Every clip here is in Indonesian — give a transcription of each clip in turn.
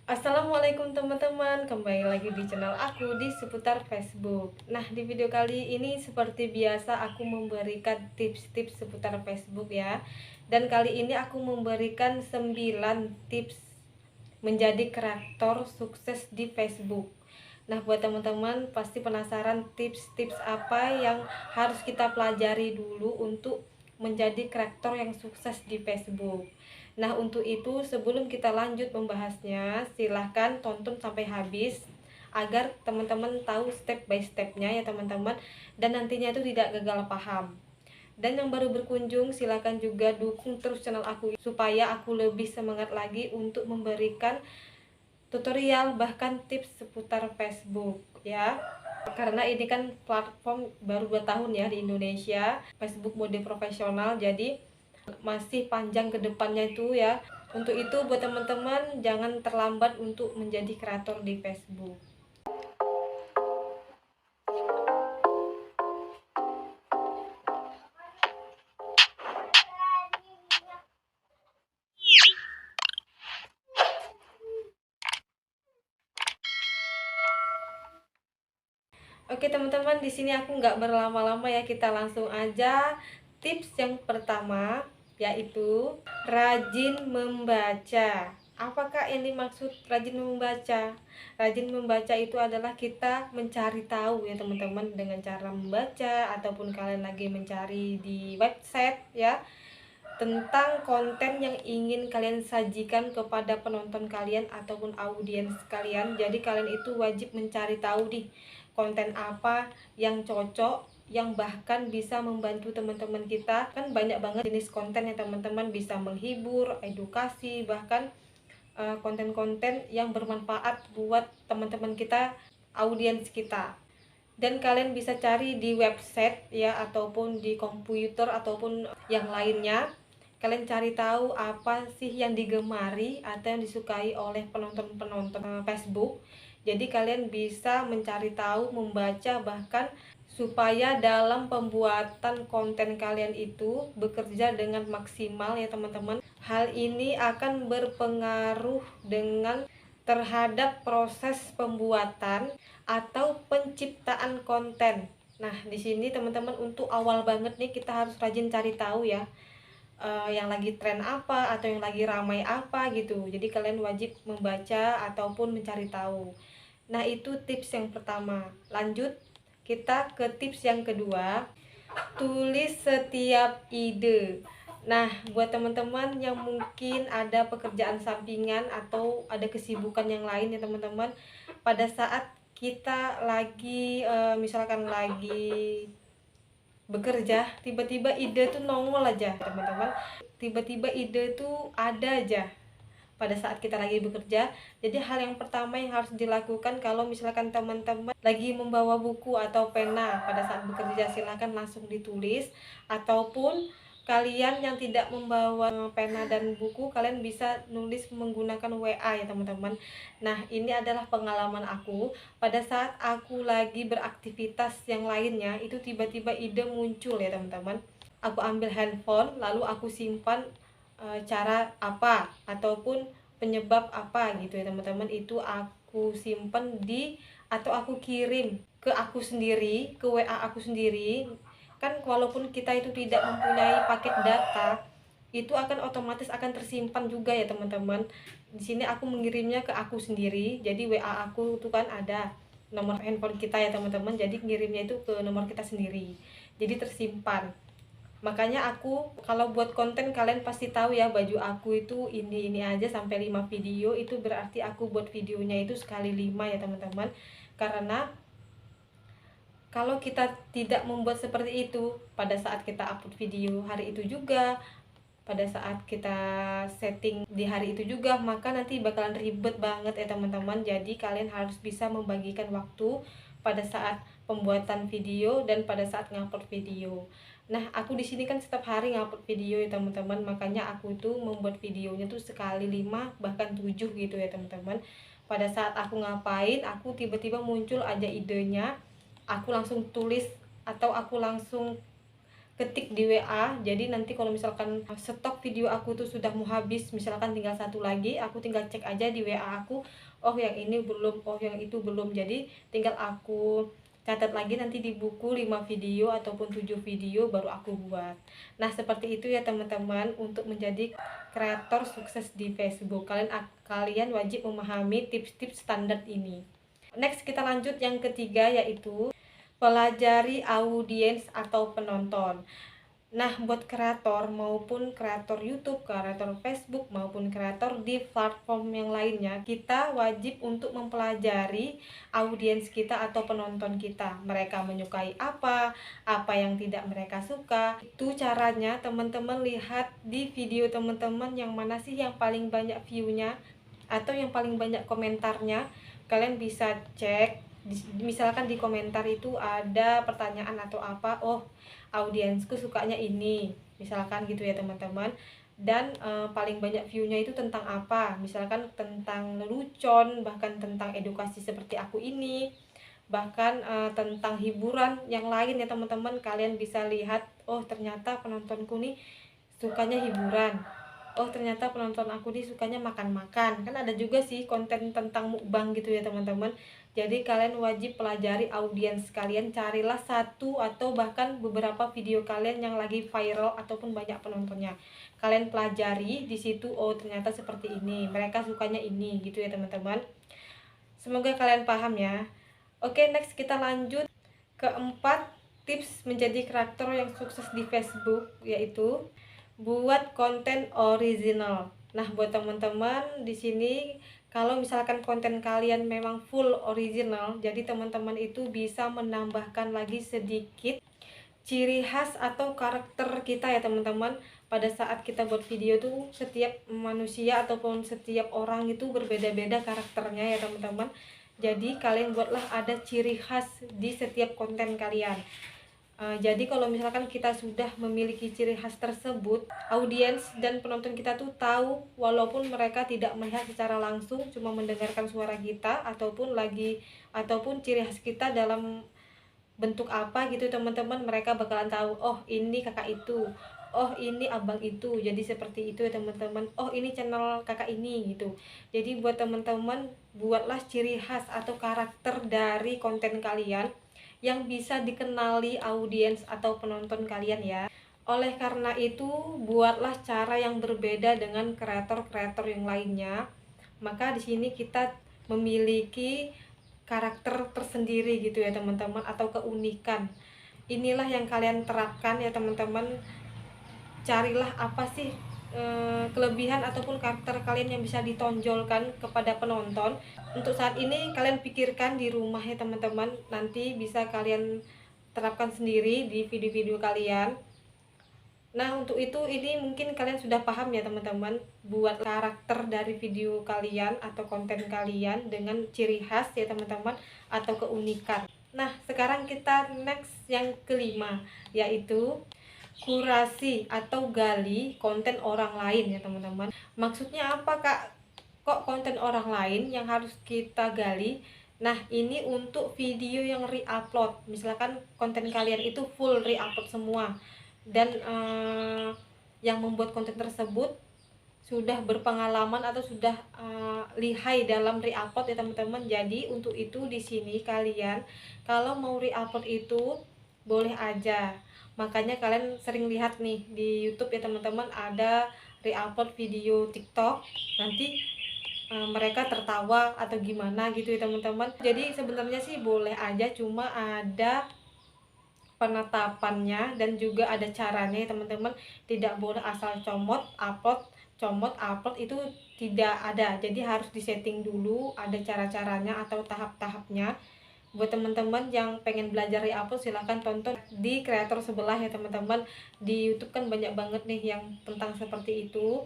Assalamualaikum teman-teman, kembali lagi di channel aku di seputar Facebook. Nah, di video kali ini seperti biasa aku memberikan tips-tips seputar Facebook ya. Dan kali ini aku memberikan 9 tips menjadi kreator sukses di Facebook. Nah, buat teman-teman pasti penasaran tips-tips apa yang harus kita pelajari dulu untuk menjadi kreator yang sukses di Facebook. Nah, untuk itu sebelum kita lanjut membahasnya, silahkan tonton sampai habis agar teman-teman tahu step by stepnya ya teman-teman, dan nantinya itu tidak gagal paham. Dan yang baru berkunjung, silakan juga dukung terus channel aku supaya aku lebih semangat lagi untuk memberikan tutorial bahkan tips seputar Facebook ya. Karena ini kan platform baru 2 tahun ya di Indonesia, Facebook mode profesional, jadi masih panjang ke depannya itu ya. Untuk itu buat teman-teman jangan terlambat untuk menjadi kreator di Facebook. Oke teman-teman, di sini aku nggak berlama-lama ya, kita langsung aja. Tips yang pertama yaitu rajin membaca. Apakah yang dimaksud rajin membaca? Rajin membaca itu adalah kita mencari tahu ya teman-teman, dengan cara membaca ataupun kalian lagi mencari di website ya, tentang konten yang ingin kalian sajikan kepada penonton kalian ataupun audiens kalian. Jadi kalian itu wajib mencari tahu nih konten apa yang cocok, yang bahkan bisa membantu teman-teman kita. Kan banyak banget jenis konten yang teman-teman bisa menghibur, edukasi, bahkan konten-konten yang bermanfaat buat teman-teman kita, audiens kita. Dan kalian bisa cari di website ya, ataupun di komputer ataupun yang lainnya. Kalian cari tahu apa sih yang digemari atau yang disukai oleh penonton-penonton Facebook. Jadi kalian bisa mencari tahu, membaca, bahkan supaya dalam pembuatan konten kalian itu bekerja dengan maksimal ya teman-teman. Hal ini akan berpengaruh dengan terhadap proses pembuatan atau penciptaan konten. Nah, di sini teman-teman untuk awal banget nih kita harus rajin cari tahu ya, yang lagi tren apa atau yang lagi ramai apa gitu. Jadi kalian wajib membaca ataupun mencari tahu. Nah, itu tips yang pertama. Lanjut kita ke tips yang kedua, tulis setiap ide. Nah, buat teman-teman yang mungkin ada pekerjaan sampingan atau ada kesibukan yang lain ya teman-teman, pada saat kita lagi misalkan lagi bekerja, tiba-tiba ide tuh nongol aja teman-teman. Tiba-tiba ide tuh ada aja pada saat kita lagi bekerja. Jadi hal yang pertama yang harus dilakukan kalau misalkan teman-teman lagi membawa buku atau pena pada saat bekerja, silahkan langsung ditulis. Ataupun kalian yang tidak membawa pena dan buku, kalian bisa nulis menggunakan WA ya teman-teman. Nah, ini adalah pengalaman aku pada saat aku lagi beraktivitas yang lainnya, itu tiba-tiba ide muncul ya teman-teman. Aku ambil handphone lalu aku simpan cara apa ataupun penyebab apa gitu ya teman-teman, itu aku simpen di atau aku kirim ke aku sendiri, ke WA aku sendiri. Kan walaupun kita itu tidak mempunyai paket data, itu akan otomatis akan tersimpan juga ya teman-teman. Di sini aku mengirimnya ke aku sendiri, jadi WA aku itu kan ada nomor handphone kita ya teman-teman, jadi ngirimnya itu ke nomor kita sendiri, jadi tersimpan. Makanya aku kalau buat konten, kalian pasti tahu ya, baju aku itu ini aja sampai 5 video, itu berarti aku buat videonya itu sekali 5 ya teman-teman. Karena kalau kita tidak membuat seperti itu pada saat kita upload video hari itu juga, pada saat kita setting di hari itu juga, maka nanti bakalan ribet banget ya teman-teman. Jadi kalian harus bisa membagikan waktu pada saat pembuatan video dan pada saat ngupload video. Nah, aku di sini kan setiap hari ngupload video ya teman-teman, makanya aku tuh membuat videonya tuh sekali 5 bahkan 7 gitu ya teman-teman. Pada saat aku ngapain, aku tiba-tiba muncul aja idenya, aku langsung tulis atau aku langsung ketik di WA. Jadi nanti kalau misalkan stok video aku tuh sudah mau habis, misalkan tinggal satu lagi, aku tinggal cek aja di WA aku, oh yang ini belum, oh yang itu belum. Jadi tinggal aku catat lagi nanti di buku 5 video ataupun 7 video baru aku buat. Nah seperti itu ya teman-teman, untuk menjadi kreator sukses di Facebook kalian wajib memahami tips-tips standar ini. Next kita lanjut yang ketiga, yaitu pelajari audiens atau penonton. Nah, buat kreator maupun kreator YouTube, kreator Facebook maupun kreator di platform yang lainnya, kita wajib untuk mempelajari audiens kita atau penonton kita. Mereka menyukai apa yang tidak mereka suka. Itu caranya teman-teman lihat di video teman-teman yang mana sih yang paling banyak view-nya atau yang paling banyak komentarnya. Kalian bisa cek, misalkan di komentar itu ada pertanyaan atau apa, oh audiensku sukanya ini, misalkan gitu ya teman-teman. Dan paling banyak view-nya itu tentang apa, misalkan tentang lelucon, bahkan tentang edukasi seperti aku ini, bahkan tentang hiburan yang lain ya teman-teman. Kalian bisa lihat, oh ternyata penontonku nih sukanya hiburan, oh ternyata penonton aku nih sukanya makan-makan. Kan ada juga sih konten tentang mukbang gitu ya teman-teman. Jadi kalian wajib pelajari audiens kalian, carilah satu atau bahkan beberapa video kalian yang lagi viral ataupun banyak penontonnya. Kalian pelajari di situ, oh ternyata seperti ini, mereka sukanya ini gitu ya teman-teman. Semoga kalian paham ya. Oke, next kita lanjut. Keempat, tips menjadi kreator yang sukses di Facebook, yaitu buat konten original. Nah, buat teman-teman di sini, kalau misalkan konten kalian memang full original, jadi teman-teman itu bisa menambahkan lagi sedikit ciri khas atau karakter kita ya teman-teman. Pada saat kita buat video tuh, setiap manusia ataupun setiap orang itu berbeda-beda karakternya ya teman-teman. Jadi kalian buatlah ada ciri khas di setiap konten kalian. Jadi kalau misalkan kita sudah memiliki ciri khas tersebut, audiens dan penonton kita tuh tahu, walaupun mereka tidak melihat secara langsung, cuma mendengarkan suara kita ataupun ciri khas kita dalam bentuk apa gitu teman-teman, mereka bakalan tahu, oh ini kakak itu, oh ini abang itu. Jadi seperti itu ya teman-teman, oh ini channel kakak ini gitu. Jadi buat teman-teman, buatlah ciri khas atau karakter dari konten kalian yang bisa dikenali audiens atau penonton kalian ya. Oleh karena itu, buatlah cara yang berbeda dengan kreator-kreator yang lainnya. Maka di sini kita memiliki karakter tersendiri gitu ya teman-teman, atau keunikan. Inilah yang kalian terapkan ya teman-teman. Carilah apa sih kelebihan ataupun karakter kalian yang bisa ditonjolkan kepada penonton. Untuk saat ini kalian pikirkan di rumah ya teman-teman, nanti bisa kalian terapkan sendiri di video-video kalian. Nah untuk itu, ini mungkin kalian sudah paham ya teman-teman, buat karakter dari video kalian atau konten kalian dengan ciri khas ya teman-teman, atau keunikan. Nah sekarang kita next yang kelima, yaitu kurasi atau gali konten orang lain ya teman-teman. Maksudnya apa kak, kok konten orang lain yang harus kita gali? Nah ini untuk video yang re-upload, misalkan konten kalian itu full re-upload semua, dan yang membuat konten tersebut sudah berpengalaman atau sudah lihai dalam re-upload ya teman-teman. Jadi untuk itu di sini kalian kalau mau re-upload itu boleh aja. Makanya kalian sering lihat nih di YouTube ya teman-teman, ada re-upload video TikTok, nanti mereka tertawa atau gimana gitu ya teman-teman. Jadi sebenarnya sih boleh aja, cuma ada penetapannya dan juga ada caranya ya teman-teman. Tidak boleh asal comot upload itu tidak ada. Jadi harus disetting dulu, ada cara-caranya atau tahap-tahapnya. Buat teman-teman yang pengen belajar re-upload, silahkan tonton di kreator sebelah ya teman-teman. Di YouTube kan banyak banget nih yang tentang seperti itu.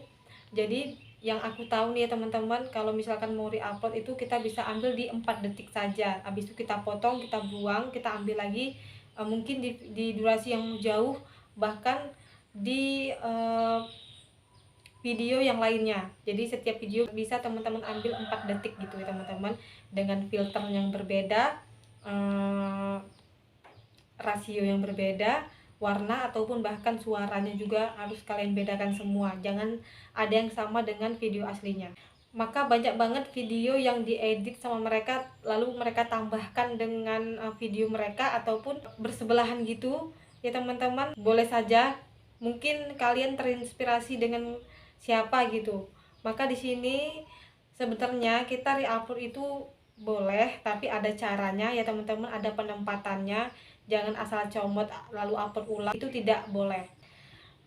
Jadi yang aku tahu nih ya teman-teman, kalau misalkan mau re-upload itu kita bisa ambil di 4 detik saja. Habis itu kita potong, kita buang, kita ambil lagi, mungkin di durasi yang jauh, bahkan di video yang lainnya. Jadi setiap video bisa teman-teman ambil 4 detik gitu ya teman-teman, dengan filter yang berbeda, rasio yang berbeda, warna ataupun bahkan suaranya juga harus kalian bedakan semua, jangan ada yang sama dengan video aslinya. Maka banyak banget video yang diedit sama mereka lalu mereka tambahkan dengan video mereka ataupun bersebelahan gitu ya teman-teman. Boleh saja mungkin kalian terinspirasi dengan siapa gitu. Maka di sini sebenarnya kita reupload itu boleh, tapi ada caranya ya teman-teman, ada penempatannya. Jangan asal comot lalu upload ulang, itu tidak boleh.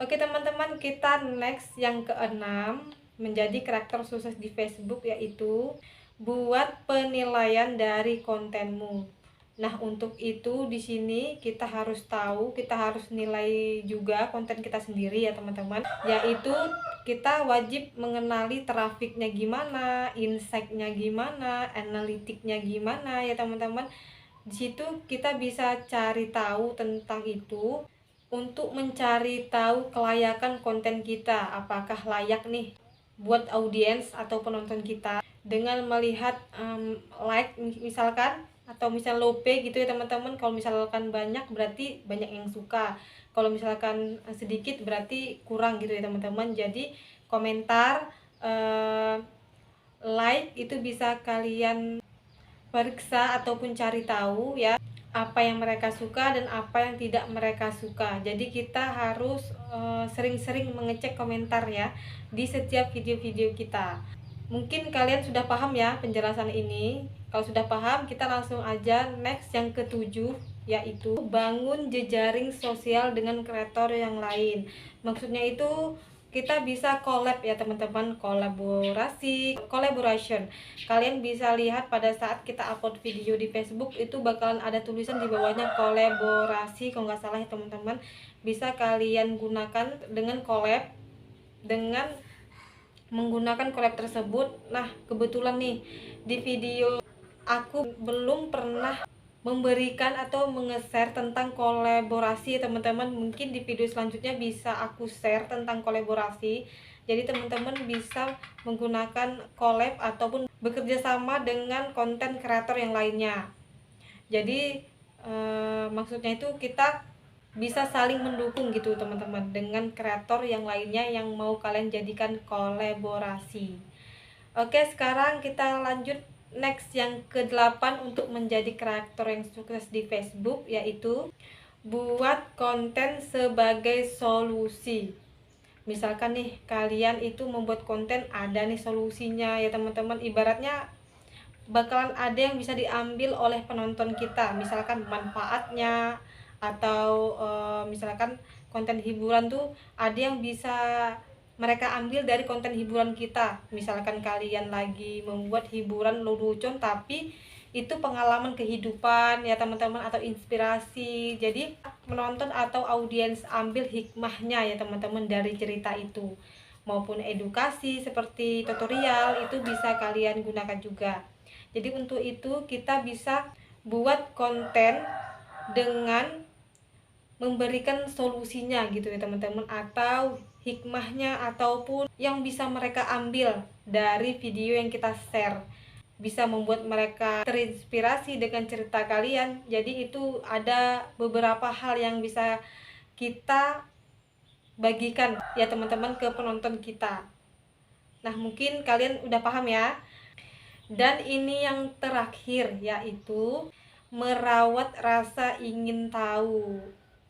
Oke teman-teman, kita next yang keenam, menjadi karakter sukses di Facebook, yaitu buat penilaian dari kontenmu. Nah, untuk itu di sini kita harus tahu, kita harus nilai juga konten kita sendiri ya teman-teman. Yaitu kita wajib mengenali trafiknya gimana, insight-nya gimana, analitiknya gimana ya teman-teman. Di situ kita bisa cari tahu tentang itu untuk mencari tahu kelayakan konten kita, apakah layak nih buat audiens atau penonton kita, dengan melihat like misalkan, atau misal lope gitu ya teman-teman. Kalau misalkan banyak berarti banyak yang suka, kalau misalkan sedikit berarti kurang gitu ya teman-teman. Jadi komentar, like itu bisa kalian periksa ataupun cari tahu ya, apa yang mereka suka dan apa yang tidak mereka suka. Jadi kita harus sering-sering mengecek komentar ya di setiap video-video kita. Mungkin kalian sudah paham ya penjelasan ini. Kalau sudah paham, kita langsung aja next yang ketujuh, yaitu bangun jejaring sosial dengan kreator yang lain. Maksudnya itu kita bisa collab ya teman-teman, collaboration. Kalian bisa lihat pada saat kita upload video di Facebook itu bakalan ada tulisan di bawahnya kolaborasi kalau nggak salah ya teman-teman. Bisa kalian gunakan dengan collab, dengan menggunakan collab tersebut. Nah, kebetulan nih di video aku belum pernah memberikan atau menge-share tentang kolaborasi teman-teman. Mungkin di video selanjutnya bisa aku share tentang kolaborasi. Jadi teman-teman bisa menggunakan collab ataupun bekerja sama dengan konten kreator yang lainnya. Jadi maksudnya itu kita bisa saling mendukung gitu teman-teman dengan kreator yang lainnya yang mau kalian jadikan kolaborasi. Oke, sekarang kita lanjut next yang ke-8 untuk menjadi kreator yang sukses di Facebook, yaitu buat konten sebagai solusi. Misalkan nih kalian itu membuat konten, ada nih solusinya ya teman-teman. Ibaratnya bakalan ada yang bisa diambil oleh penonton kita, misalkan manfaatnya, atau misalkan konten hiburan tuh ada yang bisa mereka ambil dari konten hiburan kita. Misalkan kalian lagi membuat hiburan lelucon tapi itu pengalaman kehidupan ya teman-teman, atau inspirasi. Jadi menonton atau audiens ambil hikmahnya ya teman-teman dari cerita itu, maupun edukasi seperti tutorial itu bisa kalian gunakan juga. Jadi untuk itu kita bisa buat konten dengan memberikan solusinya gitu ya teman-teman, atau hikmahnya ataupun yang bisa mereka ambil dari video yang kita share, bisa membuat mereka terinspirasi dengan cerita kalian. Jadi itu ada beberapa hal yang bisa kita bagikan ya teman-teman ke penonton kita. Nah, mungkin kalian udah paham ya. Dan ini yang terakhir, yaitu merawat rasa ingin tahu.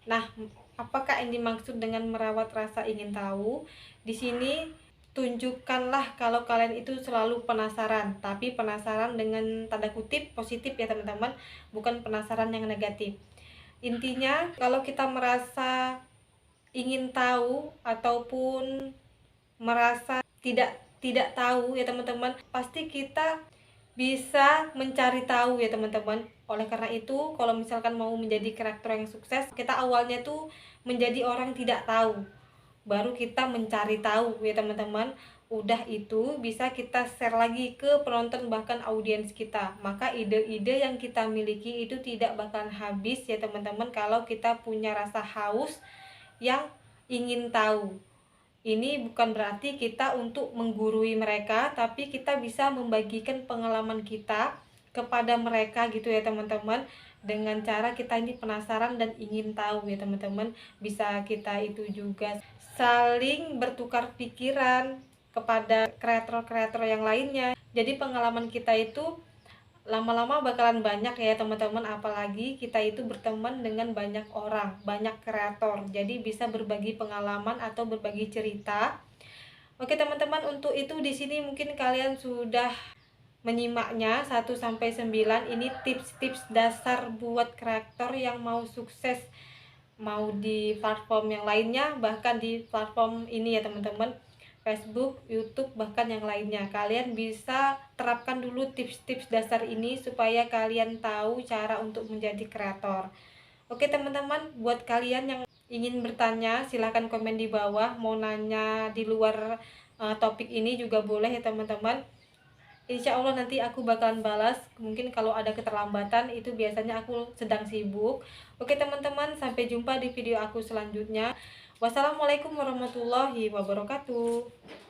Nah, apakah yang dimaksud dengan merawat rasa ingin tahu? Di sini tunjukkanlah kalau kalian itu selalu penasaran, tapi penasaran dengan tanda kutip positif ya teman-teman, bukan penasaran yang negatif. Intinya kalau kita merasa ingin tahu ataupun merasa tidak tahu ya teman-teman, pasti kita bisa mencari tahu ya teman-teman. Oleh karena itu, kalau misalkan mau menjadi karakter yang sukses, kita awalnya tuh menjadi orang tidak tahu, baru kita mencari tahu ya teman-teman. Udah itu bisa kita share lagi ke penonton bahkan audiens kita. Maka ide-ide yang kita miliki itu tidak bakal habis ya teman-teman kalau kita punya rasa haus yang ingin tahu. Ini bukan berarti kita untuk menggurui mereka, tapi kita bisa membagikan pengalaman kita kepada mereka gitu ya teman-teman, dengan cara kita ini penasaran dan ingin tahu ya teman-teman. Bisa kita itu juga saling bertukar pikiran kepada kreator-kreator yang lainnya. Jadi pengalaman kita itu lama-lama bakalan banyak ya teman-teman, apalagi kita itu berteman dengan banyak orang, banyak kreator. Jadi bisa berbagi pengalaman atau berbagi cerita. Oke teman-teman, untuk itu di sini mungkin kalian sudah menyimaknya 1 sampai 9. Ini tips-tips dasar buat kreator yang mau sukses, mau di platform yang lainnya, bahkan di platform ini ya teman-teman, Facebook, YouTube, bahkan yang lainnya. Kalian bisa terapkan dulu tips-tips dasar ini supaya kalian tahu cara untuk menjadi kreator. Oke teman-teman, buat kalian yang ingin bertanya silahkan komen di bawah. Mau nanya di luar topik ini juga boleh ya teman-teman. Insya Allah nanti aku bakalan balas. Mungkin kalau ada keterlambatan itu biasanya aku sedang sibuk. Oke teman-teman, sampai jumpa di video aku selanjutnya. Wassalamualaikum warahmatullahi wabarakatuh.